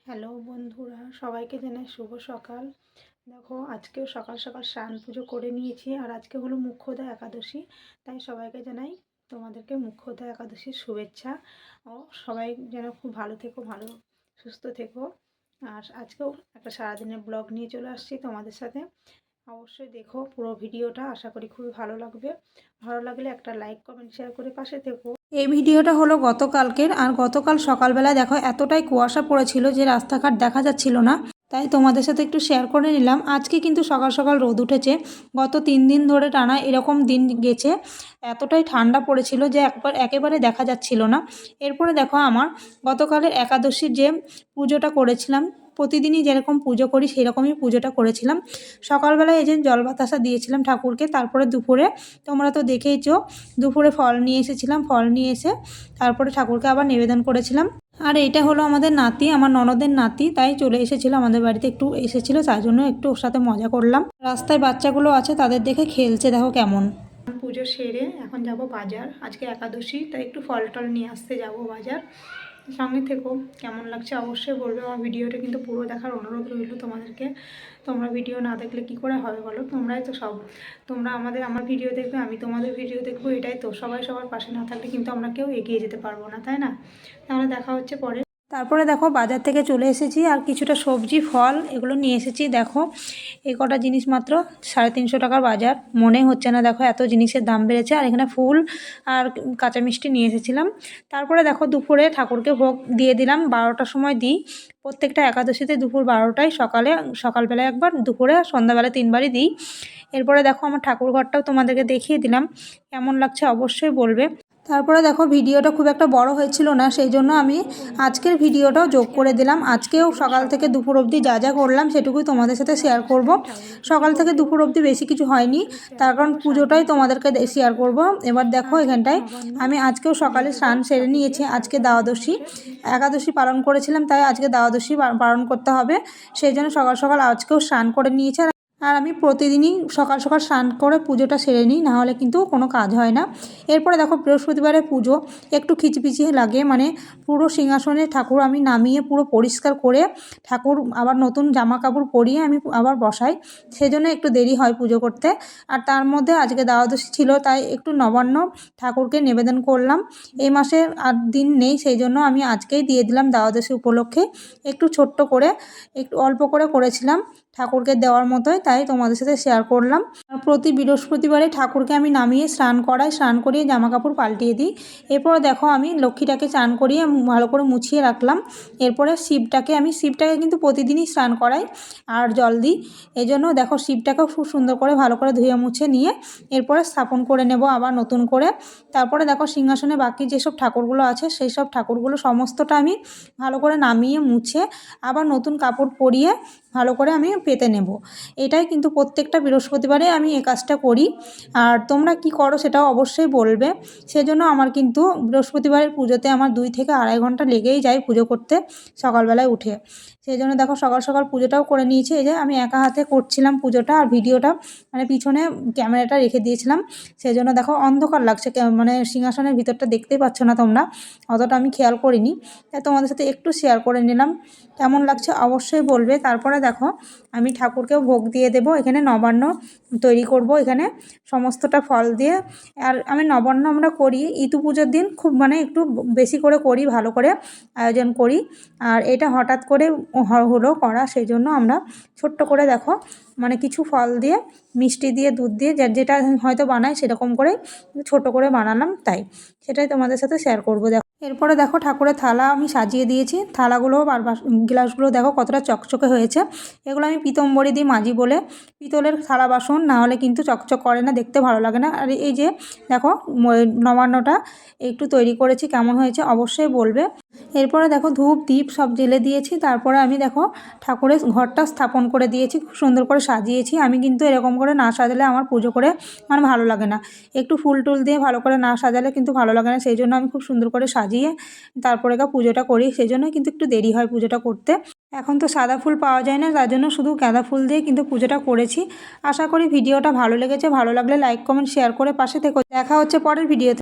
Hello বন্ধুরা, সবাইকে জানাই শুভ সকাল। দেখো, আজকেও সকাল সকাল স্নান পুজো করে নিয়েছি, আর আজকে হলো মুখ্যদা একাদশী। তাই সবাইকে জানাই তোমাদেরকে মুখ্যদা একাদশীর শুভেচ্ছা। ও সবাই যেন খুব ভালো থেকো, ভালো সুস্থ থেকো। আর আজকেও একটা সারাদিনের ব্লগ নিয়ে চলে আসছি তোমাদের সাথে। অবশ্যই দেখো পুরো ভিডিওটা, আশা করি খুবই ভালো লাগবে। ভালো লাগলে একটা লাইক কমেন্ট শেয়ার করে পাশে থেকো। এই ভিডিওটা হলো গতকালকের, আর গতকাল সকালবেলা দেখো এতটাই কুয়াশা পড়েছিল যে রাস্তাঘাট দেখা যাচ্ছিল না, তাই তোমাদের সাথে একটু শেয়ার করে নিলাম। আজকে কিন্তু সকাল সকাল রোদ উঠেছে। গত 3 দিন ধরে টানা এরকম দিন গেছে, এতটাই ঠান্ডা পড়েছিল যে একেবারে দেখা যাচ্ছিল না। এরপরে দেখো আমার গতকালের একাদশীর যে পুজোটা করেছিলাম, প্রতিদিনই যেরকম পুজো করি সেরকমই পুজোটা করেছিলাম। সকালবেলায় এই যে জল বাতাসা দিয়েছিলাম ঠাকুরকে, তারপরে দুপুরে তোমরা তো দেখেইছো দুপুরে ফল নিয়ে এসেছিলাম, ফল নিয়ে এসে তারপরে ঠাকুরকে আবার নিবেদন করেছিলাম। আর এটা হলো আমাদের নাতি, আমার ননদের নাতি, তাই চলে এসেছিল আমাদের বাড়িতে, একটু এসেছিল, তার জন্য একটু ওর সাথে মজা করলাম। রাস্তায় বাচ্চাগুলো আছে, তাদের দেখে খেলছে, দেখো কেমন। পুজো সেরে এখন যাব বাজার, আজকে একাদশী, তাই একটু ফল টল নিয়ে আসতে যাব বাজার। সঙ্গে থেকো, কেমন লাগছে অবশ্যই বলবে। আমার ভিডিওটা কিন্তু পুরো দেখার অনুরোধ রইল তোমাদেরকে। তোমরা ভিডিও না দেখলে কি করে হবে বলো? তোমরাই তো সব, তোমরা আমার ভিডিও দেখবে, আমি তোমাদের ভিডিও দেখবো, এটাই তো। সবাই সবার পাশে না থাকলে কিন্তু আমরা কেউ এগিয়ে যেতে পারবো না, তাই না? তাহলে দেখা হচ্ছে পরে। তারপরে দেখো বাজার থেকে চলে এসেছি, আর কিছুটা সবজি ফল এগুলো নিয়ে এসেছি। দেখো এই কটা জিনিস মাত্র 350 টাকার বাজার, মনে হচ্ছে না দেখো এত জিনিসের দাম বেড়েছে। আর এখানে ফুল আর কাঁচা মিষ্টি নিয়ে এসেছিলাম। তারপরে দেখো দুপুরে ঠাকুরকে ভোগ দিয়ে দিলাম, 12টার সময় দিই। প্রত্যেকটা একাদশীতে দুপুর 12টায়, সকালবেলায় একবার, দুপুরে আর সন্ধ্যাবেলা 3বারই দিই। এরপরে দেখো আমার ঠাকুর ঘরটাও তোমাদেরকে দেখিয়ে দিলাম, কেমন লাগছে অবশ্যই বলবে। তারপরে দেখো ভিডিওটা খুব একটা বড় হয়েছিল না, সেই জন্য আমি আজকের ভিডিওটাও যোগ করে দিলাম। আজকেও সকাল থেকে দুপুর অবধি যা যা করলাম সেটুকুই তোমাদের সাথে শেয়ার করব। সকাল থেকে দুপুর অবধি বেশি কিছু হয়নি, তার কারণ পুজোটাই তোমাদেরকে শেয়ার করব। এবার দেখো এখানটায় আমি আজকেও সকালে স্নান সেরে নিয়েছি। আজকে দ্বাদশী, একাদশী পালন করেছিলাম, তাই আজকে দ্বাদশী পালন করতে হবে, সেই জন্য সকাল সকাল আজকেও স্নান করে নিয়েছি। আর আমি প্রতিদিনই সকাল সকাল স্নান করে পুজোটা সেরে নিই, নাহলে কিন্তু কোনো কাজ হয় না। এরপরে দেখো বৃহস্পতিবারের পুজো একটু খিচপিচি লাগে, মানে পুরো সিংহাসনে ঠাকুর আমি নামিয়ে পুরো পরিষ্কার করে ঠাকুর আবার নতুন জামা কাপড় পরিয়ে আমি আবার বসাই, সেজন্য একটু দেরি হয় পুজো করতে। আর তার মধ্যে আজকে দ্বাদশী ছিল, তাই একটু নবান্ন ঠাকুরকে নিবেদন করলাম। এই মাসে আর দিন নেই, সেই জন্য আমি আজকেই দিয়ে দিলাম দ্বাদশী উপলক্ষে। একটু ছোট্ট করে, একটু অল্প করে করেছিলাম ঠাকুরকে দেওয়ার মতোই, তাই তোমাদের সাথে শেয়ার করলাম। প্রতি বৃহস্পতিবারে ঠাকুরকে আমি নামিয়ে স্নান করাই, স্নান করিয়ে জামা কাপড় পাল্টিয়ে দিই। এরপর দেখো আমি লক্ষ্মীটাকে স্নান করিয়ে ভালো করে মুছিয়ে রাখলাম। এরপরে শিবটাকে কিন্তু প্রতিদিনই স্নান করাই আর জল দিই। এই জন্য দেখো শিবটাকেও খুব সুন্দর করে ভালো করে ধুয়ে মুছে নিয়ে এরপরে স্থাপন করে নেব আবার নতুন করে। তারপরে দেখো সিংহাসনে বাকি যেসব ঠাকুরগুলো আছে সেই সব ঠাকুরগুলো সমস্তটা আমি ভালো করে নামিয়ে মুছে আবার নতুন কাপড় পরিয়ে ভালো করে আমি পেতে নেব। এটাই কিন্তু প্রত্যেকটা বৃহস্পতিবারে আমি এই কাজটা করি। আর তোমরা কি করো সেটাও অবশ্যই বলবে। সেজন্য আমার কিন্তু বৃহস্পতিবারের পুজোতে আমার 2 থেকে আড়াই ঘন্টা লেগেই যায় পুজো করতে সকালবেলায় উঠে। সেই জন্য দেখো সকাল সকাল পুজোটাও করে নিয়েছি। এই যে আমি একা হাতে করছিলাম পুজোটা, আর ভিডিওটা মানে পিছনে ক্যামেরাটা রেখে দিয়েছিলাম, সেই জন্য দেখো অন্ধকার লাগছে, মানে সিংহাসনের ভিতরটা দেখতেই পাচ্ছ না তোমরা, অতটা আমি খেয়াল করিনি, তাই তোমাদের সাথে একটু শেয়ার করে নিলাম। কেমন লাগছে অবশ্যই বলবে। তারপরে দেখো আমি ঠাকুরকেও ভোগ দিয়ে দেবো। এখানে নবান্ন তৈরি করব, এখানে সমস্তটা ফল দিয়ে। আর আমি নবান্ন আমরা করি ইতু পুজোর দিন, খুব মানে একটু বেশি করে করি, ভালো করে আয়োজন করি। আর এটা হঠাৎ করে হলো করা, সেই জন্য আমরা ছোট্ট করে দেখো মানে কিছু ফল দিয়ে, মিষ্টি দিয়ে, দুধ দিয়ে, যেটা হয়তো বানায় সেরকম করে ছোট করে বানালাম, তাই সেটাই তোমাদের সাথে শেয়ার করবো। দেখো এরপরে দেখো ঠাকুরের থালা আমি সাজিয়ে দিয়েছি, থালাগুলো আর গ্লাসগুলো দেখো কতটা চকচকে হয়েছে। এগুলো আমি পিতম্বরী দিয়ে মাজি বলে, পিতলের থালা বাসন না হলে কিন্তু চকচক করে না, দেখতে ভালো লাগে না। আর এই যে দেখো নবান্নটা একটু তৈরি করেছি, কেমন হয়েছে অবশ্যই বলবে। এরপরে দেখো ধূপ দ্বীপ সব জ্বেলে দিয়েছি। তারপরে আমি দেখো ঠাকুরের ঘরটা স্থাপন করে দিয়েছি, খুব সুন্দর করে সাজিয়েছি। আমি কিন্তু এরকম করে না সাজালে আমার পুজো করে মানে ভালো লাগে না, একটু ফুল টুল দিয়ে ভালো করে না সাজালে কিন্তু ভালো লাগে না, সেই জন্য আমি খুব সুন্দর করে সাজিয়ে তারপরে পুজোটা করি। সেই জন্য কিন্তু একটু দেরি হয় পুজোটা করতে। এখন তো সাদা ফুল পাওয়া যায় না, তার জন্য শুধু গাঁদা ফুল দিয়ে কিন্তু পুজোটা করেছি। আশা করি ভিডিওটা ভালো লেগেছে, ভালো লাগলে লাইক কমেন্ট শেয়ার করে পাশে থেকো। দেখা হচ্ছে পরের ভিডিওতে।